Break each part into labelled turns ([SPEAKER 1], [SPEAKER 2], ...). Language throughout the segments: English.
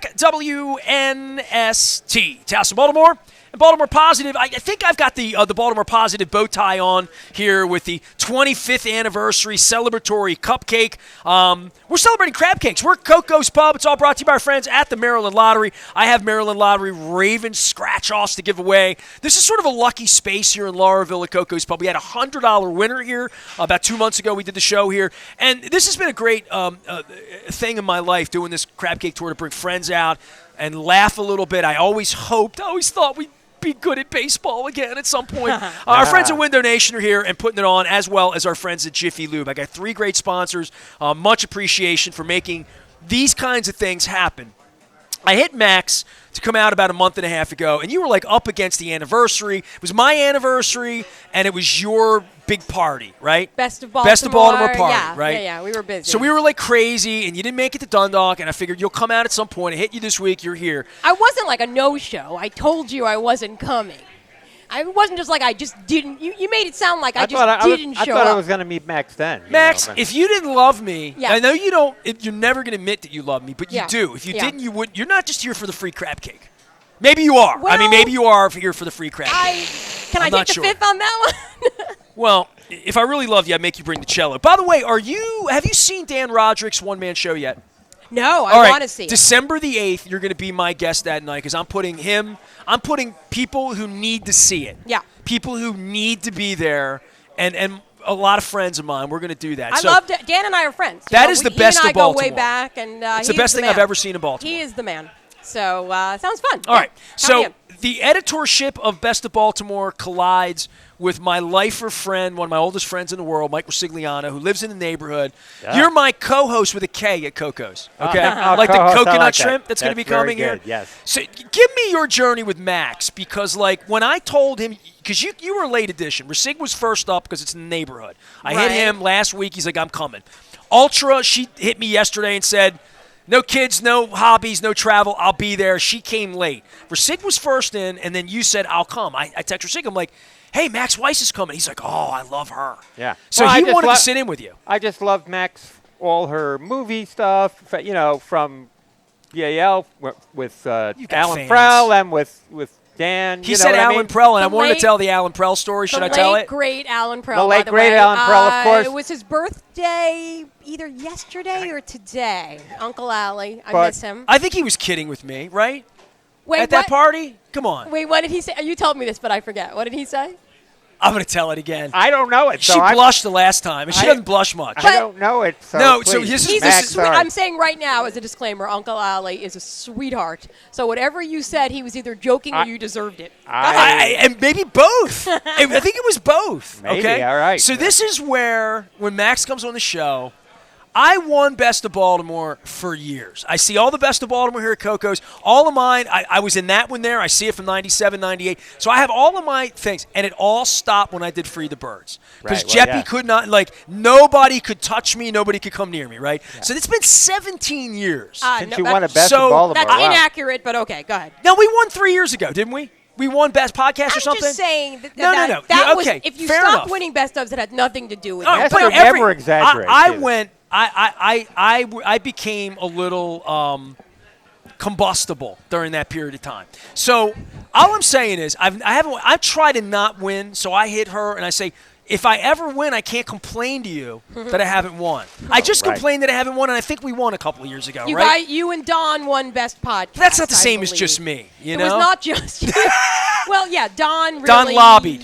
[SPEAKER 1] BMag, WNST. Towson, Baltimore. Baltimore Positive. I think I've got the Baltimore Positive bow tie on here with the 25th anniversary celebratory cupcake. We're celebrating crab cakes. We're at Coco's Pub. It's all brought to you by our friends at the Maryland Lottery. I have Maryland Lottery Raven scratch-offs to give away. This is sort of a lucky space here in Lauraville at Coco's Pub. We had a $100 winner here about 2 months ago. We did the show here. And this has been a great thing in my life, doing this crab cake tour to bring friends out and laugh a little bit. I always thought we'd be good at baseball again at some point. Our friends at Window Nation are here and putting it on, as well as our friends at Jiffy Lube. I got 3 great sponsors. Much appreciation for making these kinds of things happen. I hit Max to come out about a month and a half ago, and you were like up against the anniversary. It was my anniversary, and it was your big party, right?
[SPEAKER 2] Best of Baltimore party,
[SPEAKER 1] right?
[SPEAKER 2] Yeah, we were busy.
[SPEAKER 1] So we were like crazy, and you didn't make it to Dundalk, and I figured you'll come out at some point. I hit you this week. You're here.
[SPEAKER 2] I wasn't like a no-show. I told you I wasn't coming. I wasn't just like I just didn't. You made it sound like I didn't show up.
[SPEAKER 3] I thought I was going to meet Max then.
[SPEAKER 1] Max, if you didn't love me,
[SPEAKER 2] Yeah.
[SPEAKER 1] I know you don't. You're never going to admit that you love me, but you
[SPEAKER 2] Yeah.
[SPEAKER 1] do. If you
[SPEAKER 2] Yeah.
[SPEAKER 1] didn't, you would. You're not just here for the free crab cake. Maybe you are.
[SPEAKER 2] Well,
[SPEAKER 1] maybe you are here for the free crab cake.
[SPEAKER 2] Can I
[SPEAKER 1] not
[SPEAKER 2] take the
[SPEAKER 1] sure.
[SPEAKER 2] fifth on that one?
[SPEAKER 1] Well, if I really loved you, I'd make you bring the cello. By the way, have you seen Dan Roderick's one-man show yet?
[SPEAKER 2] No,
[SPEAKER 1] All
[SPEAKER 2] I
[SPEAKER 1] right,
[SPEAKER 2] want to see it.
[SPEAKER 1] December the 8th, you're going to be my guest that night because I'm putting people who need to see it.
[SPEAKER 2] Yeah.
[SPEAKER 1] People who need to be there, and a lot of friends of mine. We're going to do that.
[SPEAKER 2] I loved it. Dan and I are friends.
[SPEAKER 1] That is the best
[SPEAKER 2] he
[SPEAKER 1] of
[SPEAKER 2] and I go
[SPEAKER 1] Baltimore.
[SPEAKER 2] way back, and
[SPEAKER 1] it's the best thing I've ever seen in Baltimore.
[SPEAKER 2] He is the man. So sounds fun.
[SPEAKER 1] All right.
[SPEAKER 2] Tell me
[SPEAKER 1] So the editorship of Best of Baltimore collides with my lifer friend, one of my oldest friends in the world, Mike Ricigliano, who lives in the neighborhood. Yeah. You're my co-host with a K at Coco's, okay? Like the coconut shrimp that's going to be coming here.
[SPEAKER 3] Yes.
[SPEAKER 1] So give me your journey with Max, because like when I told him, because you were a late edition. Ricig was first up because it's in the neighborhood. I hit him last week. He's like, I'm coming. Ultra, she hit me yesterday and said, no kids, no hobbies, no travel. I'll be there. She came late. Ricig was first in, and then you said, I'll come. I text Ricig. I'm like, hey, Max Weiss is coming. He's like, oh, I love her.
[SPEAKER 3] Yeah.
[SPEAKER 1] So he wanted to sit in with you.
[SPEAKER 3] I just loved Max, all her movie stuff, from BAL with Alan Prell and with Dan.
[SPEAKER 1] He said Alan Prell, and I wanted to tell the Alan Prell story. Should I tell it?
[SPEAKER 2] The late, great Alan Prell.
[SPEAKER 3] The late, great Alan Prell, of course.
[SPEAKER 2] It was his birthday either yesterday or today. Uncle Allie. I miss him.
[SPEAKER 1] I think he was kidding with me, right?
[SPEAKER 2] Wait,
[SPEAKER 1] at that party? Come on.
[SPEAKER 2] Wait, what did he say? You told me this, but I forget. What did he say?
[SPEAKER 1] I'm going to tell it again.
[SPEAKER 3] I don't know it.
[SPEAKER 1] She blushed the last time, and she doesn't blush much.
[SPEAKER 3] I don't know it. So
[SPEAKER 1] no,
[SPEAKER 3] please.
[SPEAKER 1] so this is
[SPEAKER 2] I'm saying right now as a disclaimer, Uncle Ali is a sweetheart. So whatever you said, he was either joking or you deserved it.
[SPEAKER 1] And maybe both. I think it was both.
[SPEAKER 3] Maybe,
[SPEAKER 1] okay?
[SPEAKER 3] all right.
[SPEAKER 1] So this is where, when Max comes on the show, I won Best of Baltimore for years. I see all the Best of Baltimore here at Coco's. All of mine, I was in that one there. I see it from 97, 98. So I have all of my things. And it all stopped when I did Free the Birds. Because Jeppy could not, nobody could touch me. Nobody could come near me, right? Yeah. So it's been 17 years.
[SPEAKER 3] Since you won a Best of Baltimore.
[SPEAKER 2] That's inaccurate, but okay, go ahead.
[SPEAKER 1] No, we won 3 years ago, didn't we? We won Best Podcast or something?
[SPEAKER 2] I'm just saying that
[SPEAKER 1] No.
[SPEAKER 2] that was,
[SPEAKER 1] okay,
[SPEAKER 2] if you
[SPEAKER 1] fair
[SPEAKER 2] stopped
[SPEAKER 1] enough.
[SPEAKER 2] winning Best ofs, it had nothing to do with
[SPEAKER 3] it.
[SPEAKER 2] But
[SPEAKER 3] never exaggerate.
[SPEAKER 1] I became a little combustible during that period of time. So all I'm saying is I try to not win, so I hit her and I say, if I ever win, I can't complain to you that I haven't won. I just complained that I haven't won, and I think we won a couple of years ago, right?
[SPEAKER 2] You and Don won Best Podcast.
[SPEAKER 1] That's not the same as just me, you know?
[SPEAKER 2] It was not just you. Well, yeah, Don really.
[SPEAKER 1] Don lobbied.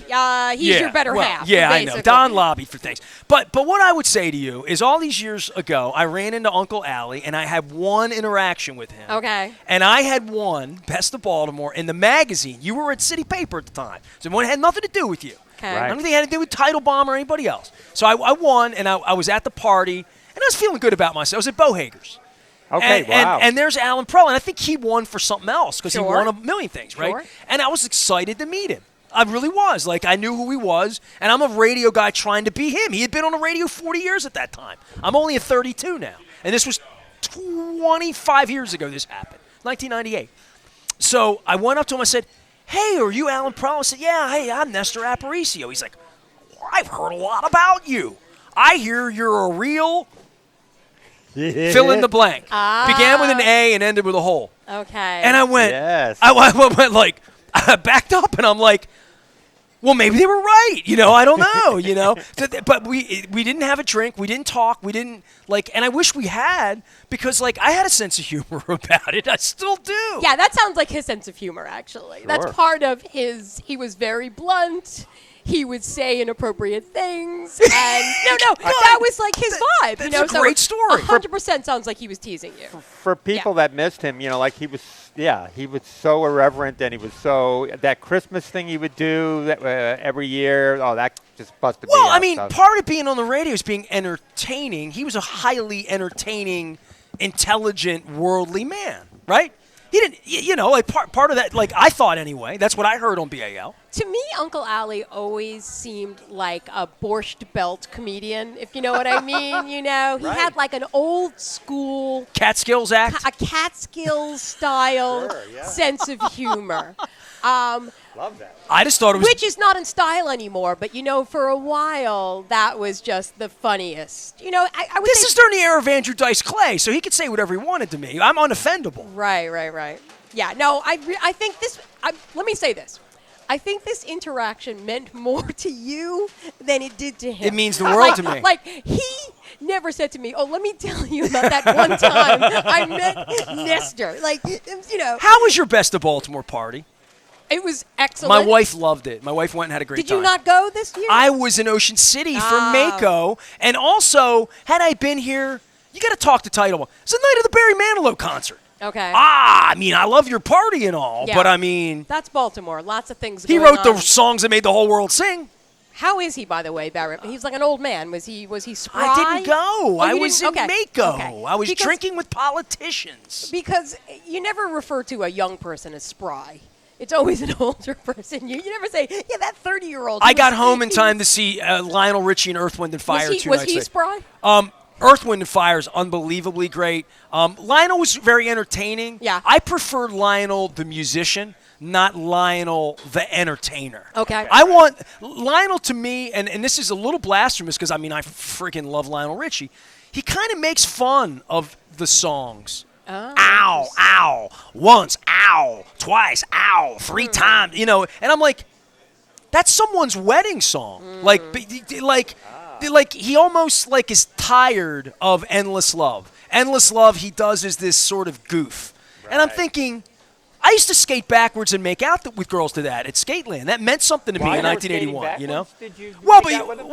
[SPEAKER 2] He's your better half.
[SPEAKER 1] Yeah,
[SPEAKER 2] basically.
[SPEAKER 1] I know. Don lobbied for things. But what I would say to you is all these years ago, I ran into Uncle Allie, and I had one interaction with him.
[SPEAKER 2] Okay.
[SPEAKER 1] And I had won Best of Baltimore in the magazine. You were at City Paper at the time. So it had nothing to do with you.
[SPEAKER 2] Okay.
[SPEAKER 3] Right.
[SPEAKER 1] I don't think it had to do with Title Bomb or anybody else. So I won, and I was at the party, and I was feeling good about myself. I was at Bohager's.
[SPEAKER 3] Okay, wow.
[SPEAKER 1] And there's Alan Prell, and I think he won for something else because he won a million things, right?
[SPEAKER 2] Sure.
[SPEAKER 1] And I was excited to meet him. I really was. I knew who he was, and I'm a radio guy trying to be him. He had been on the radio 40 years at that time. I'm only at 32 now. And this was 25 years ago this happened, 1998. So I went up to him, I said, hey, are you Alan Prell? I said, yeah, hey, I'm Nestor Aparicio. He's like, I've heard a lot about you. I hear you're a real Fill in the blank. Began with an A and ended with a hole.
[SPEAKER 2] Okay.
[SPEAKER 1] And I went,
[SPEAKER 3] Yes.
[SPEAKER 1] I went like, I backed up and I'm like, well, maybe they were right. I don't know, But we didn't have a drink. We didn't talk. We didn't, and I wish we had because, I had a sense of humor about it. I still do.
[SPEAKER 2] Yeah, that sounds like his sense of humor, actually.
[SPEAKER 3] Sure.
[SPEAKER 2] That's part of he was very blunt. He would say inappropriate things. And that was like his vibe.
[SPEAKER 1] That's a great story.
[SPEAKER 2] 100% sounds like he was teasing you.
[SPEAKER 3] For people that missed him, he was so irreverent, and he was so that Christmas thing he would do every year. Oh, that just busted me out.
[SPEAKER 1] Part of being on the radio is being entertaining. He was a highly entertaining, intelligent, worldly man, right? He didn't, part of that, I thought anyway. That's what I heard on BAL.
[SPEAKER 2] To me, Uncle Ali always seemed like a Borscht Belt comedian, if you know what I mean. He had an old school
[SPEAKER 1] Catskills act.
[SPEAKER 2] A Catskills style sense of humor.
[SPEAKER 3] Love that.
[SPEAKER 1] I just thought it was,
[SPEAKER 2] which is not in style anymore, but for a while that was just the funniest. I would
[SPEAKER 1] this
[SPEAKER 2] say
[SPEAKER 1] is during the era of Andrew Dice Clay, so he could say whatever he wanted to me. I'm unoffendable.
[SPEAKER 2] Right. Yeah, no, I think this. Let me say this. I think this interaction meant more to you than it did to him.
[SPEAKER 1] It means the world to me.
[SPEAKER 2] He never said to me, "Oh, let me tell you about that one time I met Nestor."
[SPEAKER 1] How was your Best of Baltimore party?
[SPEAKER 2] It was excellent.
[SPEAKER 1] My wife loved it. My wife went and had a great time.
[SPEAKER 2] Did you not go this year?
[SPEAKER 1] I was in Ocean City for Mako, and also, had I been here, you got to talk to Title. It's the night of the Barry Manilow concert.
[SPEAKER 2] Okay.
[SPEAKER 1] I love your party and all,
[SPEAKER 2] Yeah.
[SPEAKER 1] but
[SPEAKER 2] That's Baltimore. Lots of things
[SPEAKER 1] he
[SPEAKER 2] going
[SPEAKER 1] wrote the
[SPEAKER 2] on.
[SPEAKER 1] songs that made the whole world sing.
[SPEAKER 2] How is he, by the way, Barry? He's like an old man. Was he spry?
[SPEAKER 1] I didn't go.
[SPEAKER 2] Oh,
[SPEAKER 1] I
[SPEAKER 2] you
[SPEAKER 1] was
[SPEAKER 2] didn't?
[SPEAKER 1] in
[SPEAKER 2] Okay.
[SPEAKER 1] Mako.
[SPEAKER 2] Okay.
[SPEAKER 1] I was
[SPEAKER 2] Because-
[SPEAKER 1] drinking with politicians.
[SPEAKER 2] Because you never refer to a young person as spry. It's always an older person. You never say, yeah, that 30-year-old.
[SPEAKER 1] I got home in time to see Lionel Richie and Earth, Wind & Fire
[SPEAKER 2] Was
[SPEAKER 1] 2
[SPEAKER 2] he
[SPEAKER 1] nights later.
[SPEAKER 2] spry?
[SPEAKER 1] Earth, Wind & Fire is unbelievably great. Lionel was very entertaining.
[SPEAKER 2] Yeah.
[SPEAKER 1] I preferred Lionel the musician, not Lionel the entertainer.
[SPEAKER 2] Okay.
[SPEAKER 1] I want Lionel to me, and this is a little blasphemous because, I freaking love Lionel Richie. He kind of makes fun of the songs.
[SPEAKER 2] Oh,
[SPEAKER 1] Ow, ow, once, ow, twice, ow, 3 times, and I'm like, that's someone's wedding song. Like he almost is tired of Endless Love. Endless Love he does is this sort of goof. Right. And I'm thinking, I used to skate backwards and make out with girls to that at Skateland. That meant something to me in 1981.
[SPEAKER 3] Did you
[SPEAKER 1] Well,
[SPEAKER 3] make out with him?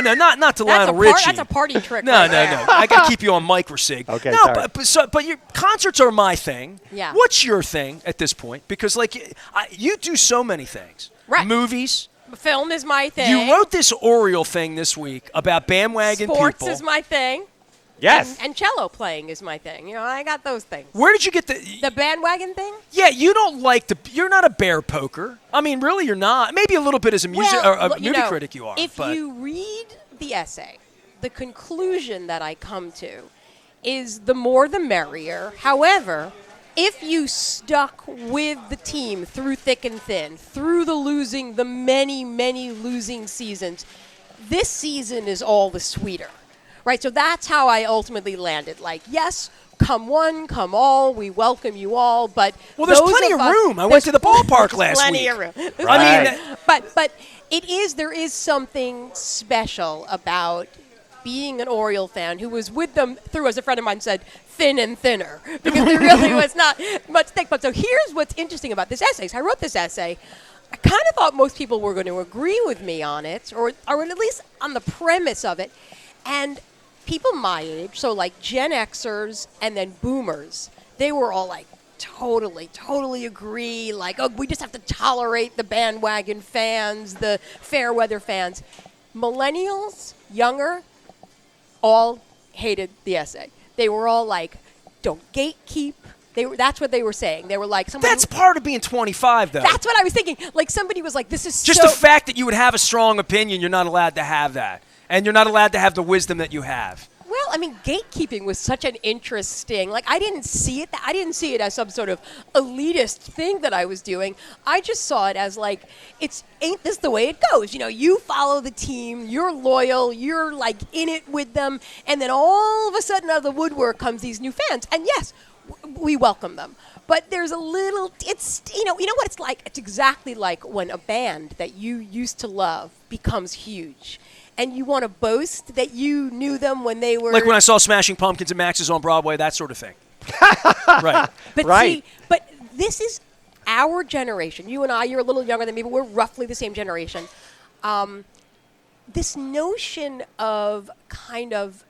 [SPEAKER 1] no, not to Lionel Richie.
[SPEAKER 2] That's a party trick.
[SPEAKER 1] No.
[SPEAKER 2] right there.
[SPEAKER 1] I got to keep you on mic, Ricig.
[SPEAKER 3] Okay,
[SPEAKER 1] no,
[SPEAKER 3] sorry.
[SPEAKER 1] but your concerts are my thing.
[SPEAKER 2] Yeah.
[SPEAKER 1] What's your thing at this point? Because you do so many things.
[SPEAKER 2] Right.
[SPEAKER 1] Movies.
[SPEAKER 2] Film is my thing.
[SPEAKER 1] You wrote this Oriole thing this week about bandwagon
[SPEAKER 2] Sports
[SPEAKER 1] people.
[SPEAKER 2] is my thing.
[SPEAKER 3] Yes.
[SPEAKER 2] And cello playing is my thing. I got those things.
[SPEAKER 1] Where did you get
[SPEAKER 2] The bandwagon thing?
[SPEAKER 1] Yeah, you don't you're not a bear poker. Really, you're not. Maybe a little bit as a music or a movie critic you are.
[SPEAKER 2] If you read the essay, the conclusion that I come to is the more the merrier. However, if you stuck with the team through thick and thin, through the many, many losing seasons, this season is all the sweeter. Right, so that's how I ultimately landed. Yes, come one, come all, we welcome you all, but
[SPEAKER 1] there's plenty of room. I went to the ballpark last
[SPEAKER 2] plenty
[SPEAKER 1] week.
[SPEAKER 2] Of room. There's
[SPEAKER 3] Right.
[SPEAKER 2] plenty of room. But there is something special about being an Oriole fan who was with them through, as a friend of mine said, thin and thinner, because there really was not much thick. But so here's what's interesting about this essay. So I wrote this essay. I kind of thought most people were going to agree with me on it, or at least on the premise of it, and people my age, so Gen Xers and then boomers, they were all totally agree. We just have to tolerate the bandwagon fans, the fair weather fans. Millennials, younger, all hated the essay. They were all don't gatekeep. That's what they were saying. They were somebody.
[SPEAKER 1] That's part of being 25, though.
[SPEAKER 2] That's what I was thinking. Somebody was this is
[SPEAKER 1] just the fact that you would have a strong opinion. You're not allowed to have that. And you're not allowed to have the wisdom that you have.
[SPEAKER 2] Well, I mean, gatekeeping was such an interesting. Like, I didn't see it. I didn't see it as some sort of elitist thing that I was doing. I just saw it as like, ain't this the way it goes? You know, you follow the team, you're loyal, you're like in it with them, and then all of a sudden out of the woodwork comes these new fans. And yes, we welcome them. But there's a little, you know what it's like? It's exactly like when a band that you used to love becomes huge. And you want to boast that you knew them when they were...
[SPEAKER 1] Like when I saw Smashing Pumpkins and Max's on Broadway, that sort of thing. Right.
[SPEAKER 2] But
[SPEAKER 3] Right.
[SPEAKER 2] but this is our generation. You and I, you're a little younger than me, but we're roughly the same generation. This notion of kind of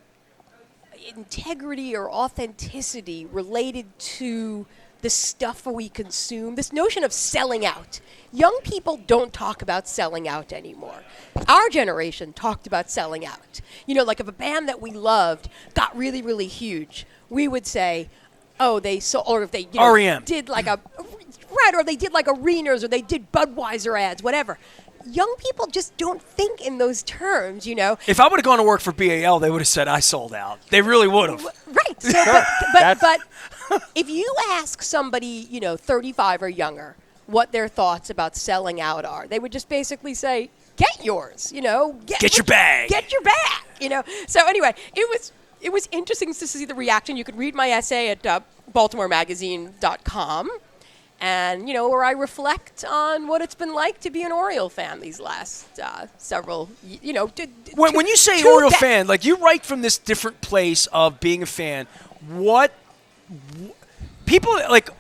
[SPEAKER 2] integrity or authenticity related to the stuff we consume, this notion of selling out. Young people don't talk about selling out anymore. Our generation talked about selling out. You know, like if a band that we loved got really, really huge, we would say, oh, they sold, or if they
[SPEAKER 1] REM.
[SPEAKER 2] did like a, right, or they did like arenas, or they did Budweiser ads, whatever. Young people just don't think in those terms, you know.
[SPEAKER 1] If I would have gone to work for BAL, they would have said I sold out. They really would have.
[SPEAKER 2] Right. So, but if you ask somebody, you know, 35 or younger, what their thoughts about selling out are, they would just basically say, get yours, you know.
[SPEAKER 1] Get your bag.
[SPEAKER 2] Get your bag, you know. So anyway, it was interesting to see the reaction. You could read my essay at BaltimoreMagazine.com. And, you know, where I reflect on what it's been like to be an Oriole fan these last several, you know.
[SPEAKER 1] When you say Oriole fan, like you write from this different place of being a fan, people, like,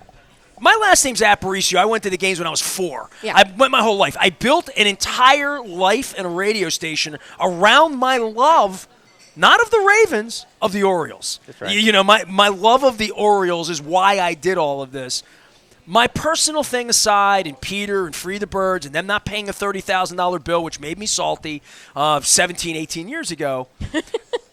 [SPEAKER 1] my last name's Aparicio. I went to the games when I was 4.
[SPEAKER 2] Yeah.
[SPEAKER 1] I went my whole life. I built an entire life and a radio station around my love, not of the Ravens, of the Orioles.
[SPEAKER 3] That's right.
[SPEAKER 1] You know, my love of the Orioles is why I did all of this. My personal thing aside, and Peter and Free the Birds, and them not paying a $30,000 bill, which made me salty 17, 18 years ago,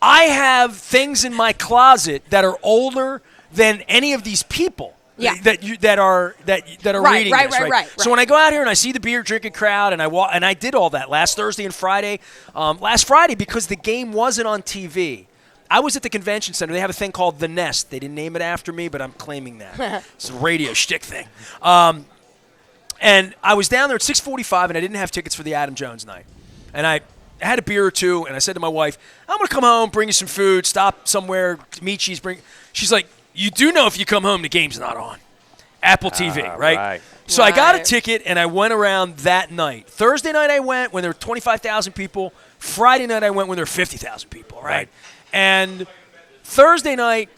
[SPEAKER 1] I have things in my closet that are older than any of these people that are reading this. Right. So when I go out here and I see the beer drinking crowd, and I did all that last Thursday and Friday, last Friday because the game wasn't on TV. I was at the convention center. They have a thing called The Nest. They didn't name it after me, but I'm claiming that. It's a radio shtick thing. And I was down there at 6:45, and I didn't have tickets for the Adam Jones night. And I had a beer or two, and I said to my wife, I'm going to come home, bring you some food, stop somewhere, meat cheese. She's like, you do know if you come home, the game's not on. Apple TV, right? So I got a ticket, and I went around that night. Thursday night I went when there were 25,000 people. Friday night I went when there were 50,000 people, right? And Thursday night,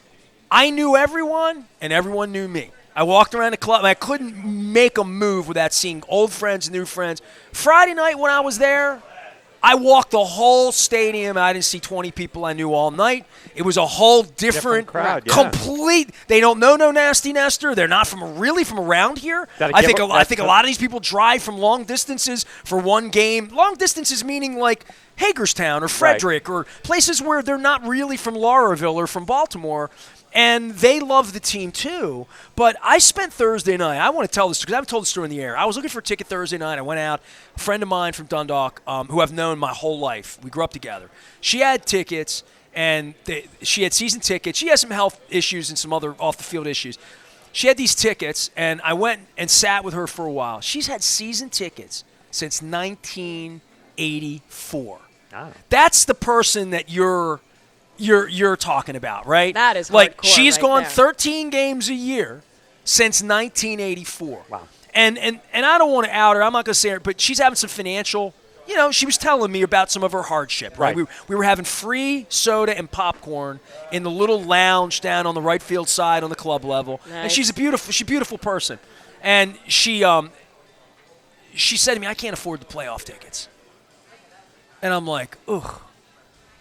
[SPEAKER 1] I knew everyone, and everyone knew me. I walked around the club, and I couldn't make a move without seeing old friends and new friends. Friday night when I was there, I walked the whole stadium. I didn't see 20 people I knew all night. It was a whole different
[SPEAKER 3] crowd,
[SPEAKER 1] complete. They don't know no Nasty Nestor. They're not from around here. I think a lot of these people drive from long distances for one game. Long distances meaning like Hagerstown or Frederick or places where they're not really from Lauraville or from Baltimore. And they love the team too. But I spent Thursday night. I want to tell this because I haven't told the story in the air. I was looking for a ticket Thursday night. I went out. A friend of mine from Dundalk, who I've known my whole life. We grew up together. She had tickets, and she had season tickets. She has some health issues and some other off-the-field issues. She had these tickets, and I went and sat with her for a while. She's had season tickets since 1984. Oh. That's the person that you're talking about, right?
[SPEAKER 2] That is
[SPEAKER 1] like
[SPEAKER 2] hardcore
[SPEAKER 1] she's
[SPEAKER 2] right
[SPEAKER 1] gone
[SPEAKER 2] there.
[SPEAKER 1] 13 games a year since 1984.
[SPEAKER 3] Wow.
[SPEAKER 1] And I don't want to out her. I'm not going to say her, but she's having some financial. You know, she was telling me about some of her hardship. Right. We were having free soda and popcorn in the little lounge down on the right field side on the club level.
[SPEAKER 2] Nice.
[SPEAKER 1] And she's a beautiful person. And she said to me, I can't afford the playoff tickets. And I'm like, ugh.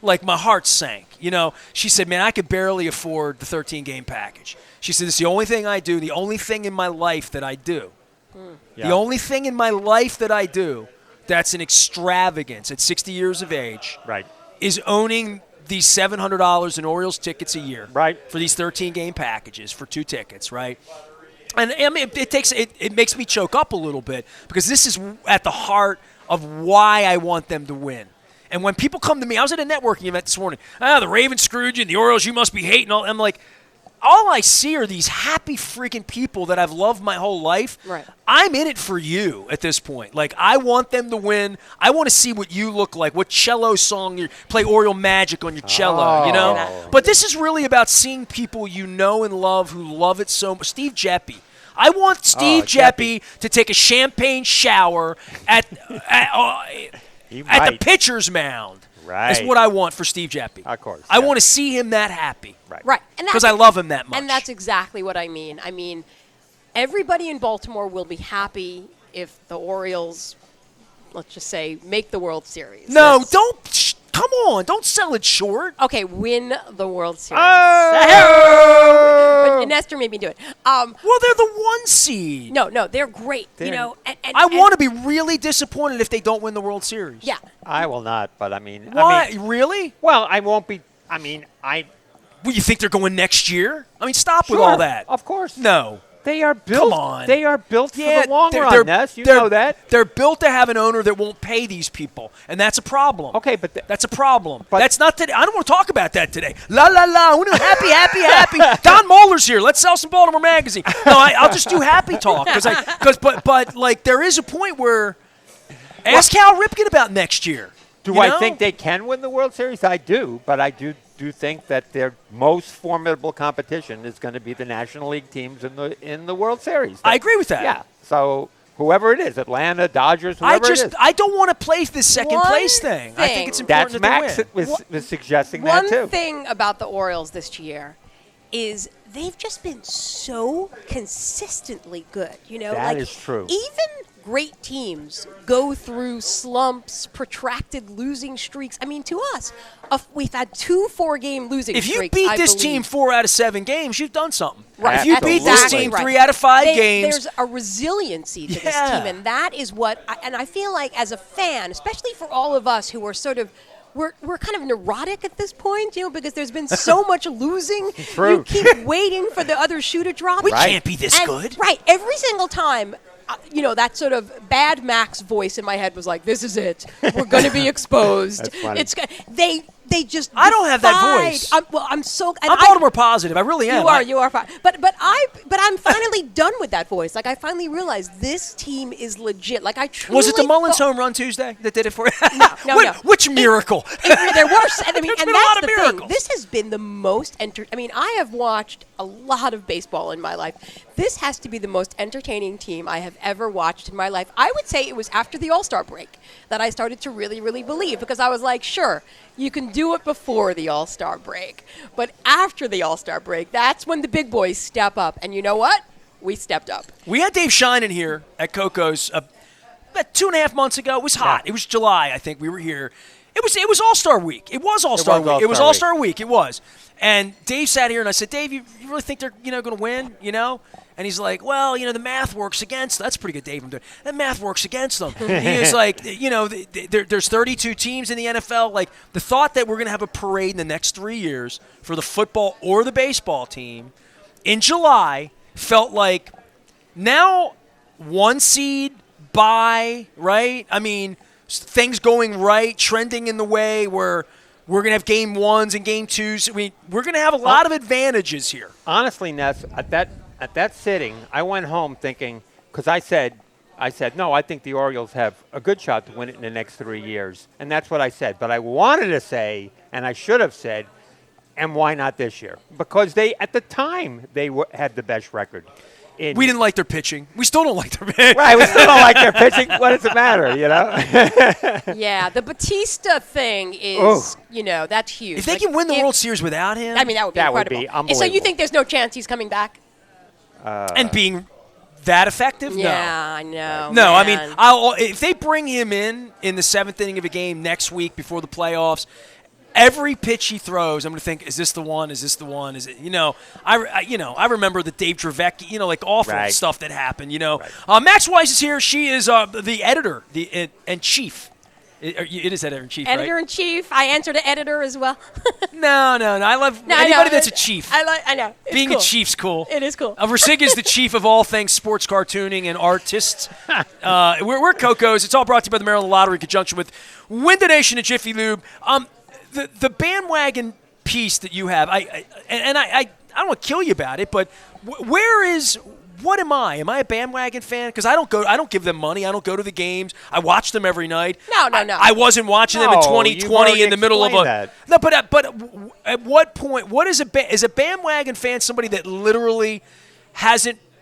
[SPEAKER 1] Like, my heart sank. You know, she said, man, I could barely afford the 13-game package. She said, it's the only thing I do, the only thing in my life that I do. The only thing in my life that I do that's an extravagance at 60 years of age is owning these $700 in Orioles tickets a year for these 13-game packages for 2 tickets, right? And I mean, it makes me choke up a little bit because this is at the heart of why I want them to win. And when people come to me, I was at a networking event this morning. The Ravens screwed you, and the Orioles, you must be hating. I'm like, all I see are these happy freaking people that I've loved my whole life.
[SPEAKER 2] Right.
[SPEAKER 1] I'm in it for you at this point. Like, I want them to win. I want to see what you look like, what cello song you play Oriole Magic on your cello, you know?
[SPEAKER 3] Oh.
[SPEAKER 1] But this is really about seeing people you know and love who love it so much. Steve Jeppe. I want Steve Jeppe to take a champagne shower at the pitcher's mound.
[SPEAKER 3] Right.
[SPEAKER 1] Is what I want for Steve Jeppe.
[SPEAKER 3] Of course.
[SPEAKER 1] I want to see him that happy.
[SPEAKER 2] Right.
[SPEAKER 1] Because I love him that much.
[SPEAKER 2] And that's exactly what I mean. I mean, everybody in Baltimore will be happy if the Orioles, let's just say, make the World Series.
[SPEAKER 1] No, come on. Don't sell it short.
[SPEAKER 2] Okay, win the World Series.
[SPEAKER 3] Oh!
[SPEAKER 2] But Nestor made me do it.
[SPEAKER 1] Well, they're the 1 seed.
[SPEAKER 2] No, they're great. You know,
[SPEAKER 1] I want to be really disappointed if they don't win the World Series.
[SPEAKER 2] Yeah.
[SPEAKER 3] I will not, but I mean.
[SPEAKER 1] Why? Really?
[SPEAKER 3] Well, I won't be. I mean,
[SPEAKER 1] Well, you think they're going next year? I mean, stop with
[SPEAKER 3] Sure,
[SPEAKER 1] all that.
[SPEAKER 3] Of course.
[SPEAKER 1] No.
[SPEAKER 3] They are built.
[SPEAKER 1] Come on.
[SPEAKER 3] They are built for the long run, Ness. You know that.
[SPEAKER 1] They're built to have an owner that won't pay these people, and that's a problem.
[SPEAKER 3] Okay, but
[SPEAKER 1] that's a problem.
[SPEAKER 3] But
[SPEAKER 1] that's not today. I don't want to talk about that today. La la la. Happy. Don Moeller's here. Let's sell some Baltimore Magazine. No, I'll just do happy talk but like there is a point where ask Cal Ripken about next year.
[SPEAKER 3] Do I think they can win the World Series? I do, but I do think that their most formidable competition is going to be the National League teams in the World Series.
[SPEAKER 1] I agree with that.
[SPEAKER 3] Yeah. So whoever it is, Atlanta, Dodgers, whoever it is.
[SPEAKER 1] I don't want to play this second place thing. I think it's important
[SPEAKER 3] That's
[SPEAKER 1] that
[SPEAKER 3] Max was suggesting
[SPEAKER 2] that
[SPEAKER 3] too.
[SPEAKER 2] One thing about the Orioles this year is they've just been so consistently good. You know,
[SPEAKER 3] that is true.
[SPEAKER 2] Even great teams go through slumps, protracted losing streaks. I mean, to us, we've had 2 4-game losing streaks.
[SPEAKER 1] If you beat this team 4 out of 7 games, you've done something.
[SPEAKER 2] Right.
[SPEAKER 1] If you beat this team 3 out of 5 games,
[SPEAKER 2] there's a resiliency to this team, and that is what. I feel like as a fan, especially for all of us who are sort of. We're kind of neurotic at this point, you know, because there's been so much losing.
[SPEAKER 3] True.
[SPEAKER 2] You keep waiting for the other shoe to drop.
[SPEAKER 1] We can't be this good.
[SPEAKER 2] Right. Every single time, you know, that sort of bad Max voice in my head was like, "This is it. We're going to be exposed."
[SPEAKER 3] That's funny.
[SPEAKER 2] They just.
[SPEAKER 1] I don't have that voice.
[SPEAKER 2] I'm
[SPEAKER 1] Baltimore positive. I really am.
[SPEAKER 2] You are fine. But I'm finally done with that voice. Like I finally realized this team is legit. Like I truly.
[SPEAKER 1] Was it the Mullins home run Tuesday that did it for you?
[SPEAKER 2] No.
[SPEAKER 1] Which miracle?
[SPEAKER 2] There were. I mean,
[SPEAKER 1] There's
[SPEAKER 2] and
[SPEAKER 1] been a
[SPEAKER 2] that's
[SPEAKER 1] lot of
[SPEAKER 2] the
[SPEAKER 1] miracles.
[SPEAKER 2] thing. This has been the most I mean, I have watched a lot of baseball in my life. This has to be the most entertaining team I have ever watched in my life. I would say it was after the All-Star break that I started to really, really believe, because I was like, sure, you can do it before the All-Star break, but after the All-Star break, that's when the big boys step up. And you know what? We stepped up.
[SPEAKER 1] We had Dave Shine in here at Coco's about 2.5 months ago. It was hot.
[SPEAKER 3] Yeah.
[SPEAKER 1] It was July, I think. We were here. It was All-Star Week. It was All-Star Week. It was All-Star Week. It was. And Dave sat here, and I said, Dave, you really think they're going to win, you know? And he's like, well, the math works against them. That's pretty good, Dave. I'm doing. That math works against them. He was like, there's 32 teams in the NFL. Like, the thought that we're going to have a parade in the next 3 years for the football or the baseball team in July felt like now 1 seed, bye, right? I mean, things going right, trending in the way where we're going to have game 1s and game 2s. I mean, we're going to have a lot of advantages here.
[SPEAKER 3] Honestly, Ness, at that sitting, I went home thinking, because I said, no, I think the Orioles have a good shot to win it in the next 3 years. And that's what I said. But I wanted to say, and I should have said, and why not this year? Because at the time, they had the best record. We
[SPEAKER 1] didn't like their pitching. We still don't like their pitching.
[SPEAKER 3] Right, we still don't like their pitching. What does it matter, you know?
[SPEAKER 2] Yeah, the Batista thing is, that's huge.
[SPEAKER 1] If they can win the World Series without him.
[SPEAKER 2] I mean, that would be incredible.
[SPEAKER 3] Would be unbelievable.
[SPEAKER 2] So you think there's no chance he's coming back?
[SPEAKER 1] And being that effective?
[SPEAKER 2] Yeah, I know.
[SPEAKER 1] No,
[SPEAKER 2] man.
[SPEAKER 1] I mean, if they bring him in the 7th inning of a game next week before the playoffs, every pitch he throws, I'm going to think, is this the one? Is this the one? Is it, I remember the Dave Trevecki, like awful stuff that happened,
[SPEAKER 3] Right.
[SPEAKER 1] Max Weiss is here. She is the editor and chief It is editor-in-chief, right?
[SPEAKER 2] Editor-in-chief. I answer to editor as well.
[SPEAKER 1] No. I love anybody that's a chief.
[SPEAKER 2] I know. It's
[SPEAKER 1] Being
[SPEAKER 2] cool.
[SPEAKER 1] a chief's cool.
[SPEAKER 2] It is cool.
[SPEAKER 1] Ricig is the chief of all things sports cartooning and artists. We're Cocos. It's all brought to you by the Maryland Lottery in conjunction with Win the Nation and Jiffy Lube. The bandwagon piece that you have, I don't want to kill you about it, but what am I? Am I a bandwagon fan? Because I don't give them money. I don't go to the games. I watch them every night.
[SPEAKER 2] No.
[SPEAKER 1] I wasn't watching them in 2020 in the middle of
[SPEAKER 3] that.
[SPEAKER 1] No, but at what point? What is a bandwagon fan? Somebody that literally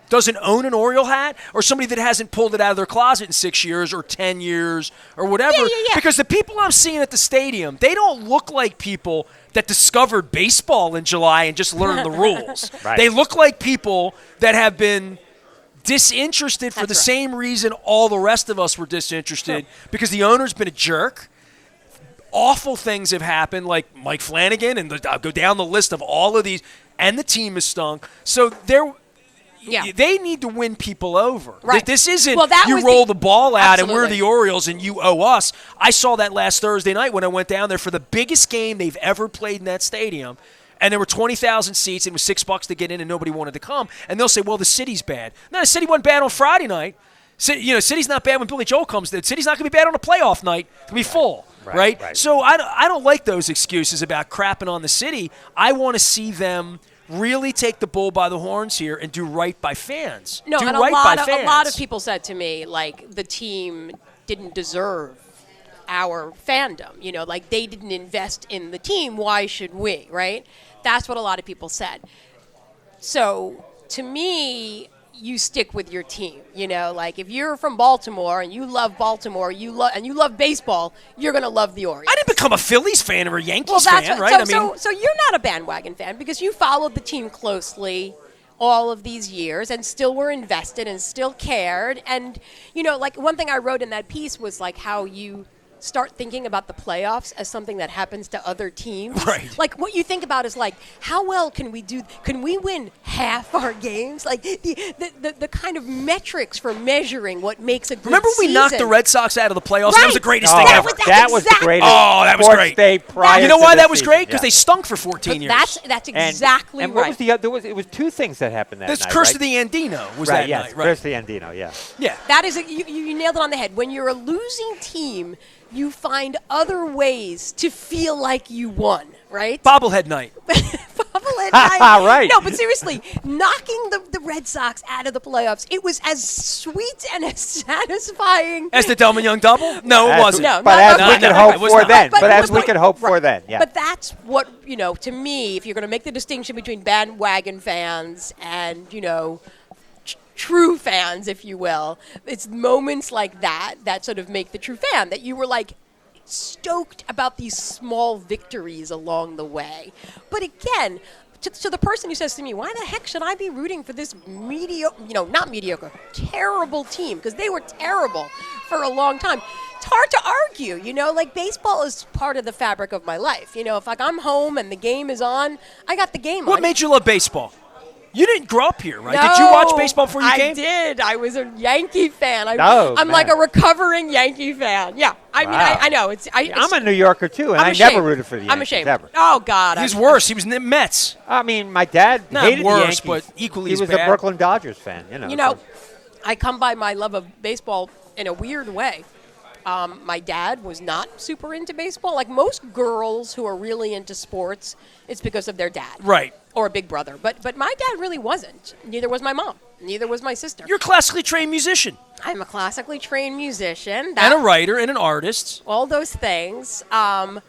[SPEAKER 1] doesn't own an Oriole hat, or somebody that hasn't pulled it out of their closet in 6 years or 10 years or whatever?
[SPEAKER 2] Yeah.
[SPEAKER 1] Because the people I'm seeing at the stadium, they don't look like people that discovered baseball in July and just learned the rules.
[SPEAKER 3] Right.
[SPEAKER 1] They look like people that have been disinterested for the same reason all the rest of us were disinterested, because the owner's been a jerk. Awful things have happened, like Mike Flanagan, and I'll go down the list of all of these, and the team is stunk. So they need to win people over.
[SPEAKER 2] Right.
[SPEAKER 1] This isn't
[SPEAKER 2] you
[SPEAKER 1] roll the ball out and we're
[SPEAKER 2] Absolutely.
[SPEAKER 1] the Orioles and you owe us. I saw that last Thursday night when I went down there for the biggest game they've ever played in that stadium. And there were 20,000 seats. It was $6 to get in, and nobody wanted to come. And they'll say, well, the city's bad. No, the city wasn't bad on Friday night. City's not bad when Billy Joel comes. The city's not going to be bad on a playoff night. It's going to be full, right? So I don't like those excuses about crapping on the city. I want to see them really take the bull by the horns here and do right by fans.
[SPEAKER 2] No,
[SPEAKER 1] do
[SPEAKER 2] and
[SPEAKER 1] right by
[SPEAKER 2] a
[SPEAKER 1] fans.
[SPEAKER 2] lot of people said to me, like, the team didn't deserve our fandom. Like, they didn't invest in the team. Why should we, right? That's what a lot of people said. So, to me, you stick with your team. Like, if you're from Baltimore and you love Baltimore, you love baseball, you're going to love the Orioles.
[SPEAKER 1] I didn't become a Phillies fan or a Yankees fan, right?
[SPEAKER 2] So you're not a bandwagon fan because you followed the team closely all of these years and still were invested and still cared. And, like, one thing I wrote in that piece was, like, how you start thinking about the playoffs as something that happens to other teams.
[SPEAKER 1] Right.
[SPEAKER 2] Like, what you think about is, like, how well can we do? Can we win half our games? Like, the kind of metrics for measuring what makes a good
[SPEAKER 1] Remember when we
[SPEAKER 2] season.
[SPEAKER 1] knocked the Red Sox out of the playoffs?
[SPEAKER 2] Right.
[SPEAKER 1] That was the greatest thing ever.
[SPEAKER 3] That was the greatest.
[SPEAKER 1] Oh, that was
[SPEAKER 3] sports
[SPEAKER 1] great.
[SPEAKER 3] Day prior
[SPEAKER 1] You know
[SPEAKER 3] to
[SPEAKER 1] why
[SPEAKER 3] this
[SPEAKER 1] that was
[SPEAKER 3] season.
[SPEAKER 1] great? Because
[SPEAKER 3] Yeah.
[SPEAKER 1] they stunk for 14 years.
[SPEAKER 2] That's exactly
[SPEAKER 3] and
[SPEAKER 2] right.
[SPEAKER 3] what was the other? It was two things that happened that
[SPEAKER 1] That's
[SPEAKER 3] night.
[SPEAKER 1] Curse
[SPEAKER 3] right?
[SPEAKER 1] of the Andino was
[SPEAKER 3] Right,
[SPEAKER 1] that
[SPEAKER 3] yes,
[SPEAKER 1] night. Right.
[SPEAKER 3] Curse of the Andino, yeah.
[SPEAKER 1] Yeah.
[SPEAKER 2] That is you nailed it on the head. When you're a losing team, you find other ways to feel like you won, right?
[SPEAKER 1] Bobblehead night.
[SPEAKER 2] Bobblehead night.
[SPEAKER 3] Right.
[SPEAKER 2] No, but seriously, knocking the Red Sox out of the playoffs, it was as sweet and as satisfying.
[SPEAKER 1] As the Delman Young double? No, it wasn't.
[SPEAKER 2] No,
[SPEAKER 3] But as we
[SPEAKER 1] no,
[SPEAKER 3] could
[SPEAKER 1] no,
[SPEAKER 3] hope
[SPEAKER 1] it was
[SPEAKER 3] for
[SPEAKER 1] not.
[SPEAKER 3] then.
[SPEAKER 2] But-
[SPEAKER 3] But as
[SPEAKER 2] but-
[SPEAKER 3] we could hope for then, yeah.
[SPEAKER 2] But that's what, to me, if you're going to make the distinction between bandwagon fans and, true fans, if you will, it's moments like that sort of make the true fan, that you were like stoked about these small victories along the way. But again, to the person who says to me, why the heck should I be rooting for this not mediocre, terrible team? Because they were terrible for a long time. It's hard to argue, like baseball is part of the fabric of my life. If like I'm home and the game is on, I got the game on.
[SPEAKER 1] What made you love baseball? You didn't grow up here, right?
[SPEAKER 2] No,
[SPEAKER 1] Did you watch baseball before you came?
[SPEAKER 2] I did. I was a Yankee fan. I'm
[SPEAKER 3] man.
[SPEAKER 2] like a recovering Yankee fan. Yeah. I mean,
[SPEAKER 3] Wow.
[SPEAKER 2] I know.
[SPEAKER 3] I'm a New Yorker, too, and
[SPEAKER 2] I'm
[SPEAKER 3] I
[SPEAKER 2] ashamed.
[SPEAKER 3] never rooted for the Yankees,
[SPEAKER 2] I'm ashamed.
[SPEAKER 3] ever.
[SPEAKER 2] Oh, God.
[SPEAKER 1] He was worse. He was in the Mets.
[SPEAKER 3] I mean, my dad
[SPEAKER 1] Not
[SPEAKER 3] hated
[SPEAKER 1] worse,
[SPEAKER 3] the Yankees.
[SPEAKER 1] but equally
[SPEAKER 3] he
[SPEAKER 1] as
[SPEAKER 3] was
[SPEAKER 1] bad.
[SPEAKER 3] a Brooklyn Dodgers fan, so-
[SPEAKER 2] I come by my love of baseball in a weird way. My dad was not super into baseball. Like most girls who are really into sports, it's because of their dad.
[SPEAKER 1] Right.
[SPEAKER 2] Or a big brother. But my dad really wasn't. Neither was my mom. Neither was my sister.
[SPEAKER 1] You're a classically trained musician.
[SPEAKER 2] I'm a classically trained musician.
[SPEAKER 1] And a writer and an artist.
[SPEAKER 2] All those things. I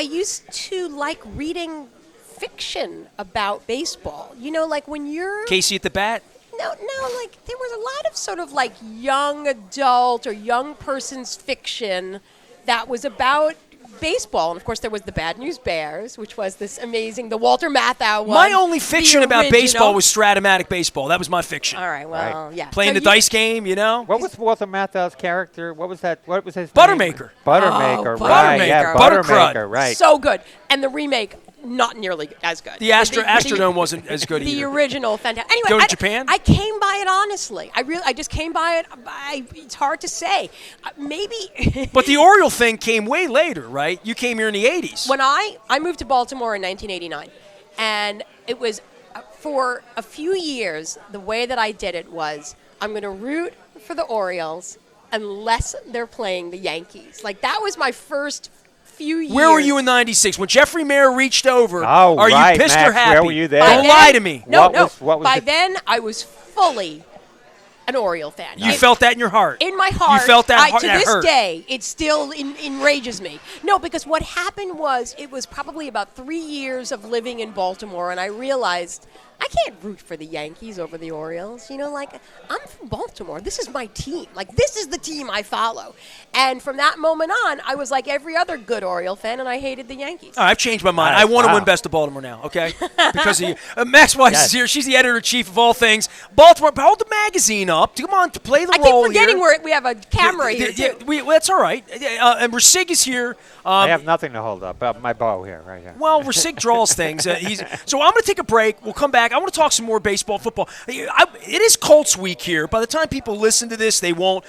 [SPEAKER 2] used to like reading fiction about baseball. Like when you're...
[SPEAKER 1] Casey at the bat.
[SPEAKER 2] No, like there was a lot of sort of like young adult or young person's fiction that was about baseball. And of course there was the Bad News Bears, which was this amazing, the Walter Matthau one.
[SPEAKER 1] My only fiction
[SPEAKER 2] the
[SPEAKER 1] about
[SPEAKER 2] original.
[SPEAKER 1] baseball was Stratomatic baseball. That was my fiction.
[SPEAKER 2] All right, well, yeah.
[SPEAKER 1] Playing
[SPEAKER 2] So
[SPEAKER 1] the dice game,
[SPEAKER 3] What was Walter Matthau's character? What was that? What was his
[SPEAKER 1] Buttermaker.
[SPEAKER 3] name? Buttermaker,
[SPEAKER 2] Oh,
[SPEAKER 3] right.
[SPEAKER 2] Buttermaker.
[SPEAKER 3] Yeah,
[SPEAKER 1] Buttercrud.
[SPEAKER 3] Buttermaker, right.
[SPEAKER 2] So good. And the remake, not nearly as good.
[SPEAKER 1] The Astrodome wasn't as good
[SPEAKER 2] the
[SPEAKER 1] either.
[SPEAKER 2] original fantastic. Anyway,
[SPEAKER 1] Going to Japan?
[SPEAKER 2] I came by it honestly. I just came by it. It's hard to say. Maybe.
[SPEAKER 1] But the Oriole thing came way later, right? You came here in the 80s.
[SPEAKER 2] When I moved to Baltimore in 1989, and it was for a few years, the way that I did it was I'm going to root for the Orioles unless they're playing the Yankees. Like, that was my first few years.
[SPEAKER 1] Where were you in '96 when Jeffrey Mayer reached over?
[SPEAKER 3] Oh,
[SPEAKER 1] are
[SPEAKER 3] right,
[SPEAKER 1] you pissed
[SPEAKER 3] Max,
[SPEAKER 1] or happy?
[SPEAKER 3] where were you there?
[SPEAKER 1] Don't lie to me.
[SPEAKER 2] No,
[SPEAKER 3] What was
[SPEAKER 2] by then, I was fully an Oriole fan.
[SPEAKER 1] You felt that in your heart.
[SPEAKER 2] In my heart.
[SPEAKER 1] You felt that
[SPEAKER 2] to
[SPEAKER 1] that
[SPEAKER 2] this
[SPEAKER 1] hurt.
[SPEAKER 2] day, it still enrages me. No, because what happened was it was probably about 3 years of living in Baltimore, and I realized I can't root for the Yankees over the Orioles. You know, like, I'm from Baltimore. This is my team. Like, this is the team I follow. And from that moment on, I was like every other good Oriole fan, and I hated the Yankees.
[SPEAKER 1] Oh, I've changed my mind.
[SPEAKER 3] Nice.
[SPEAKER 1] I want to
[SPEAKER 3] Wow.
[SPEAKER 1] win Best of Baltimore now, okay? Because of you. Max Weiss is here. She's the editor-in-chief of all things Baltimore. Hold the magazine up. Come on, to play the
[SPEAKER 2] I
[SPEAKER 1] role
[SPEAKER 2] keep forgetting
[SPEAKER 1] here.
[SPEAKER 2] we have a camera here, too.
[SPEAKER 1] That's all right. And Ricig is here.
[SPEAKER 3] I have nothing to hold up. My bow here, right here.
[SPEAKER 1] Well, Ricig draws things. So I'm going to take a break. We'll come back. I want to talk some more baseball, football. It is Colts week here. By the time people listen to this, they won't.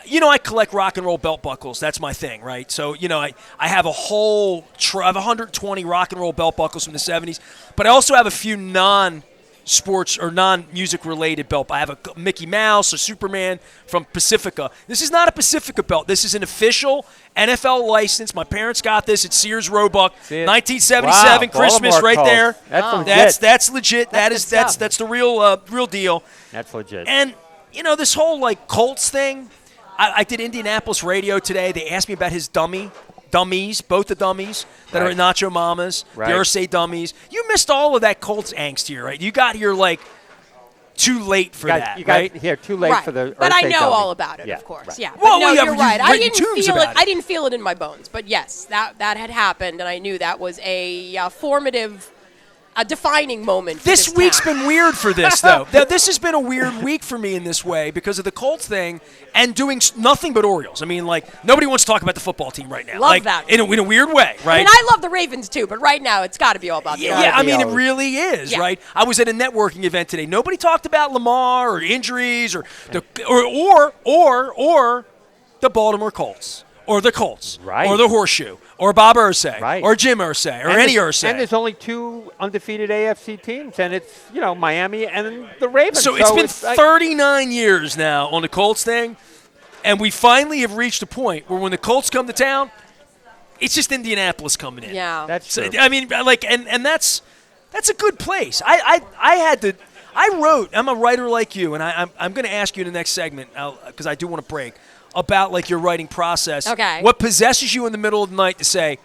[SPEAKER 1] You know, I collect rock and roll belt buckles. That's my thing, right? So, you know, I have a whole I have 120 rock and roll belt buckles from the 70s, but I also have a few non-sports or non-music related belt. I have a Mickey Mouse, a Superman from Pacifica. This is not a Pacifica belt. This is an official NFL license. My parents got this at Sears Roebuck,
[SPEAKER 3] See it?
[SPEAKER 1] 1977
[SPEAKER 3] Wow,
[SPEAKER 1] Christmas,
[SPEAKER 3] Baltimore
[SPEAKER 1] right
[SPEAKER 3] Colts.
[SPEAKER 1] there.
[SPEAKER 3] That's legit.
[SPEAKER 1] That's legit. That's the real deal.
[SPEAKER 3] That's legit.
[SPEAKER 1] And you know, this whole like Colts thing. I did Indianapolis radio today. They asked me about his dummies, both the dummies that are at Nacho Mama's,
[SPEAKER 3] Right.
[SPEAKER 1] the Ursay dummies. You missed all of that Colts angst here, right? You got here like too late for that,
[SPEAKER 3] you got
[SPEAKER 1] right?
[SPEAKER 3] here too late
[SPEAKER 2] Right.
[SPEAKER 3] for the.
[SPEAKER 2] But I
[SPEAKER 3] Ursay
[SPEAKER 2] know
[SPEAKER 3] dummy.
[SPEAKER 2] all about it,
[SPEAKER 3] Yeah,
[SPEAKER 2] of course.
[SPEAKER 3] right.
[SPEAKER 2] Yeah.
[SPEAKER 1] Well,
[SPEAKER 2] But no,
[SPEAKER 1] yeah,
[SPEAKER 2] you're
[SPEAKER 1] you've
[SPEAKER 2] right. I
[SPEAKER 1] written
[SPEAKER 2] didn't
[SPEAKER 1] tunes
[SPEAKER 2] feel it.
[SPEAKER 1] about it.
[SPEAKER 2] I didn't feel it in my bones. But yes, that had happened, and I knew that was a formative, a defining moment. For
[SPEAKER 1] This week's
[SPEAKER 2] town.
[SPEAKER 1] been weird for this, though. This has been a weird week for me in this way because of the Colts thing and doing nothing but Orioles. I mean, like, nobody wants to talk about the football team right now.
[SPEAKER 2] Love
[SPEAKER 1] like,
[SPEAKER 2] that.
[SPEAKER 1] In a weird way, right?
[SPEAKER 2] I mean, I love the Ravens too, but right now it's got to be all about the
[SPEAKER 1] Yeah,
[SPEAKER 2] Orioles.
[SPEAKER 1] I mean, it
[SPEAKER 3] Orioles.
[SPEAKER 1] really is,
[SPEAKER 2] Yeah.
[SPEAKER 1] right? I was at a networking event today. Nobody talked about Lamar or injuries or the the Baltimore Colts or the Colts
[SPEAKER 3] Right.
[SPEAKER 1] or the Horseshoe or Bob Irsay
[SPEAKER 3] Right.
[SPEAKER 1] or Jim Irsay or
[SPEAKER 3] And
[SPEAKER 1] any
[SPEAKER 3] there's-
[SPEAKER 1] Irsay.
[SPEAKER 3] And there's only 2 undefeated AFC teams, and it's Miami and the Ravens.
[SPEAKER 1] So it's been
[SPEAKER 3] like-
[SPEAKER 1] 39 years now on the Colts thing, and we finally have reached a point where when the Colts come to town, it's just Indianapolis coming in.
[SPEAKER 2] Yeah.
[SPEAKER 3] That's
[SPEAKER 1] So,
[SPEAKER 3] true.
[SPEAKER 1] I mean, like, and that's a good place. I wrote. I'm a writer like you, and I'm going to ask you in the next segment because I do want to break about like your writing process.
[SPEAKER 2] Okay.
[SPEAKER 1] What possesses you in the middle of the night to say,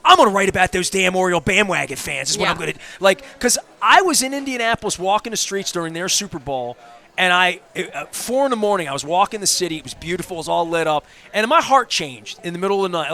[SPEAKER 1] I'm going to write about those damn Oriole bandwagon fans. Is what
[SPEAKER 2] Yeah.
[SPEAKER 1] I'm going to like. Because I was in Indianapolis walking the streets during their Super Bowl. And 4 in the morning, I was walking the city. It was beautiful. It was all lit up. And my heart changed in the middle of the night.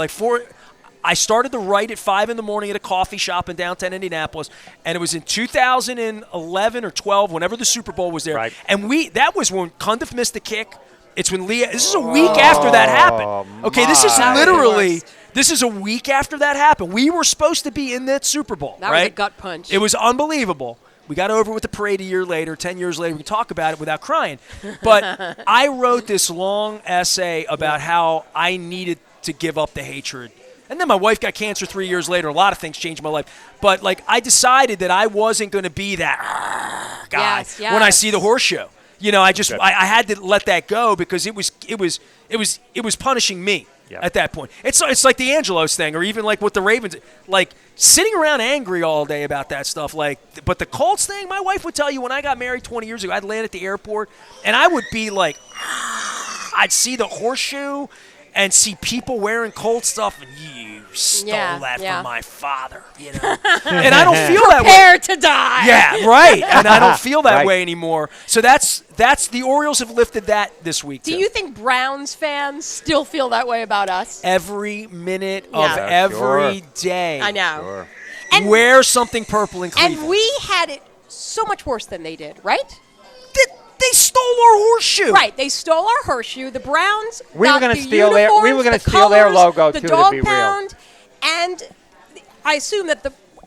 [SPEAKER 1] I started to write at 5 in the morning at a coffee shop in downtown Indianapolis. And it was in 2011 or 12, whenever the Super Bowl was there.
[SPEAKER 3] Right.
[SPEAKER 1] And that was when Cundiff missed the kick. It's when Leah – this is a week after that happened. Okay, this is
[SPEAKER 3] my.
[SPEAKER 1] literally – this is a week after that happened. We were supposed to be in that Super Bowl,
[SPEAKER 2] That
[SPEAKER 1] right?
[SPEAKER 2] was a gut punch.
[SPEAKER 1] It was unbelievable. We got over with the parade a year later, 10 years later. We can talk about it without crying. But I wrote this long essay about how I needed to give up the hatred. And then my wife got cancer 3 years later. A lot of things changed my life. But, like, I decided that I wasn't going to be that guy
[SPEAKER 2] Yes,
[SPEAKER 1] when I
[SPEAKER 2] yes.
[SPEAKER 1] see the horseshoe. You know, I had to let that go because it was punishing me.
[SPEAKER 3] Yeah.
[SPEAKER 1] At that point. It's like the Angelos thing, or even like with the Ravens, like sitting around angry all day about that stuff. Like, but the Colts thing, my wife would tell you when I got married 20 years ago, I'd land at the airport and I would be like, I'd see the horseshoe and see people wearing Colts stuff, and you stole that
[SPEAKER 2] yeah.
[SPEAKER 1] from my father, you know. And I don't feel that way.
[SPEAKER 2] Prepare to die.
[SPEAKER 1] Yeah, right. And I don't feel that
[SPEAKER 3] Right.
[SPEAKER 1] way anymore. So that's the Orioles have lifted that this week.
[SPEAKER 2] Do
[SPEAKER 1] too.
[SPEAKER 2] you think Browns fans still feel that way about us?
[SPEAKER 1] Every minute of
[SPEAKER 2] Yeah.
[SPEAKER 1] every
[SPEAKER 3] Sure.
[SPEAKER 1] day.
[SPEAKER 2] I know.
[SPEAKER 3] Sure.
[SPEAKER 2] And-
[SPEAKER 1] Wear something purple in Cleveland.
[SPEAKER 2] And we had it so much worse than they did, right?
[SPEAKER 1] They stole our horseshoe.
[SPEAKER 2] Right. They stole our horseshoe. The Browns
[SPEAKER 3] We
[SPEAKER 2] got
[SPEAKER 3] were gonna
[SPEAKER 2] the
[SPEAKER 3] steal their- we
[SPEAKER 2] uniforms,
[SPEAKER 3] were gonna
[SPEAKER 2] the
[SPEAKER 3] steal their
[SPEAKER 2] colors,
[SPEAKER 3] logo,
[SPEAKER 2] the
[SPEAKER 3] too, to
[SPEAKER 2] dog
[SPEAKER 3] be real.
[SPEAKER 2] pound, and I assume that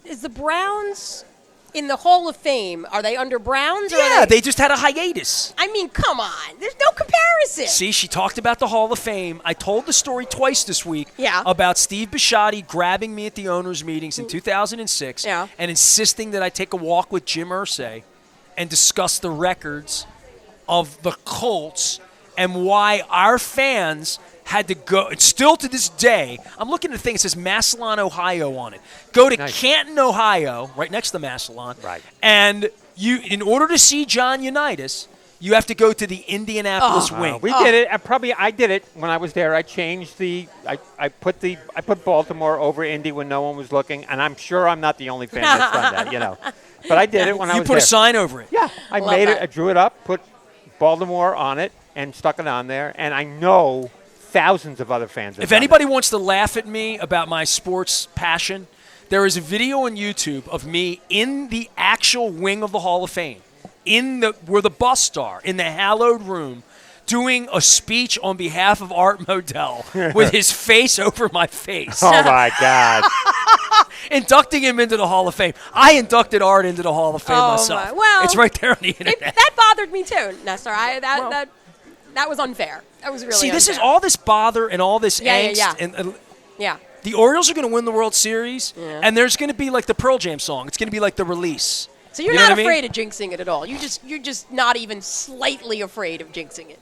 [SPEAKER 2] is the Browns in the Hall of Fame? Are they under Browns? Or
[SPEAKER 1] Yeah,
[SPEAKER 2] are
[SPEAKER 1] they just had a hiatus.
[SPEAKER 2] I mean, come on. There's no comparison.
[SPEAKER 1] See, she talked about the Hall of Fame. I told the story twice this week about Steve Bisciotti grabbing me at the owners' meetings in 2006 and insisting that I take a walk with Jim Irsay and discuss the records of the Colts and why our fans had to go. It's still to this day. I'm looking at the thing. It says Massillon, Ohio on it. Go to Canton, Ohio, right next to Massillon.
[SPEAKER 3] Right.
[SPEAKER 1] And you, in order to see John Unitas, you have to go to the Indianapolis wing.
[SPEAKER 3] We did it. I did it when I was there. I changed I put Baltimore over Indy when no one was looking, and I'm sure I'm not the only fan that's done that. But I did it when I was there.
[SPEAKER 1] You put a sign over it.
[SPEAKER 3] Yeah, I made it. I drew it up, put Baltimore on it, and stuck it on there. And I know thousands of other fans.
[SPEAKER 1] If anybody wants to laugh at me about my sports passion, there is a video on YouTube of me in the actual wing of the Hall of Fame, where the busts are, in the hallowed room, doing a speech on behalf of Art Modell with his face over my face.
[SPEAKER 3] Oh, my God.
[SPEAKER 1] Inducting him into the Hall of Fame. I inducted Art into the Hall of Fame myself.
[SPEAKER 2] Well,
[SPEAKER 1] it's right there on the internet.
[SPEAKER 2] That bothered me too, Nestor. That was unfair. That was really unfair.
[SPEAKER 1] See, this is all this bother and all this angst.
[SPEAKER 2] Yeah.
[SPEAKER 1] The Orioles are going to win the World Series, and there's going to be like the Pearl Jam song. It's going to be like the release.
[SPEAKER 2] So you're not afraid of jinxing it at all. You're just not even slightly afraid of jinxing it.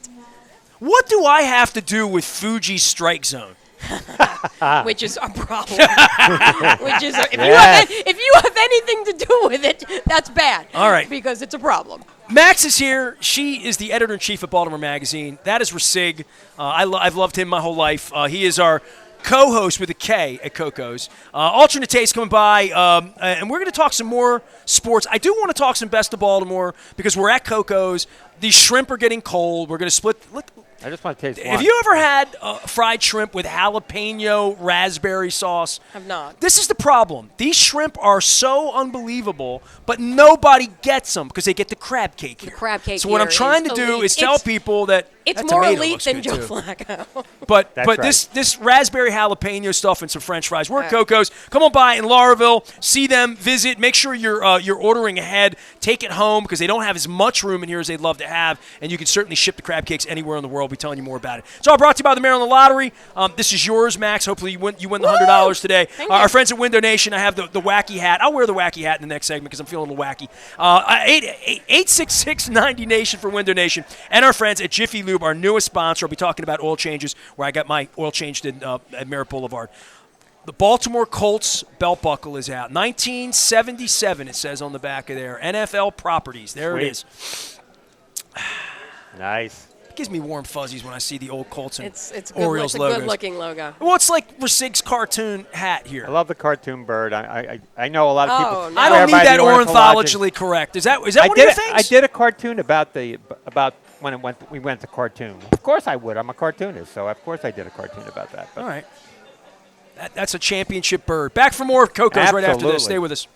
[SPEAKER 1] What do I have to do with Fuji's strike zone?
[SPEAKER 2] Which is a problem. If you have anything to do with it, that's bad.
[SPEAKER 1] All right.
[SPEAKER 2] Because it's a problem.
[SPEAKER 1] Max is here. She is the editor-in-chief of Baltimore Magazine. That is Ricig. I've loved him my whole life. He is our co-host with a K at Coco's. Alternate Taste coming by, and we're going to talk some more sports. I do want to talk some Best of Baltimore because we're at Coco's. These shrimp are getting cold. We're going to split. Look,
[SPEAKER 3] I just want to taste one.
[SPEAKER 1] Have you ever had fried shrimp with jalapeno raspberry sauce?
[SPEAKER 2] Have not.
[SPEAKER 1] This is the problem. These shrimp are so unbelievable, but nobody gets them because they get the crab cake here.
[SPEAKER 2] The crab cake.
[SPEAKER 1] So what I'm trying to do is tell people that
[SPEAKER 2] it's
[SPEAKER 1] that
[SPEAKER 2] more
[SPEAKER 1] tomato
[SPEAKER 2] elite
[SPEAKER 1] looks
[SPEAKER 2] than
[SPEAKER 1] good
[SPEAKER 2] Joe
[SPEAKER 1] too.
[SPEAKER 2] Flacco.
[SPEAKER 1] But
[SPEAKER 3] right.
[SPEAKER 1] this raspberry jalapeno stuff and some French fries. We're at Coco's. Come on by in Lauraville. See them. Visit. Make sure you're ordering ahead. Take it home because they don't have as much room in here as they'd love to have. And you can certainly ship the crab cakes anywhere in the world. We'll be telling you more about it. It's all brought to you by the Maryland Lottery. This is yours, Max. Hopefully you win the $100 today. Our friends at Window Nation. I have the wacky hat. I'll wear the wacky hat in the next segment because I'm feeling a little wacky. 866-90 Nation for Window Nation. And our friends at Jiffy Lube, our newest sponsor. I'll be talking about oil changes where I got my oil changed at Merritt Boulevard. The Baltimore Colts belt buckle is out. 1977, it says on the back of there. NFL properties. There it is.
[SPEAKER 3] Nice.
[SPEAKER 1] It gives me warm fuzzies when I see the old Colts and
[SPEAKER 2] It's
[SPEAKER 1] Orioles
[SPEAKER 2] a
[SPEAKER 1] logos.
[SPEAKER 2] good-looking logo.
[SPEAKER 1] Well, it's like Ricig's cartoon hat here.
[SPEAKER 3] I love the cartoon bird. I know a lot of people.
[SPEAKER 2] No.
[SPEAKER 1] I don't need that ornithologically correct. Is that one of your things?
[SPEAKER 3] I did a cartoon about when we went to cartoon. Of course I would. I'm a cartoonist, so of course I did a cartoon about that.
[SPEAKER 1] All right. That's a championship bird. Back for more Coco's right after this. Stay with us.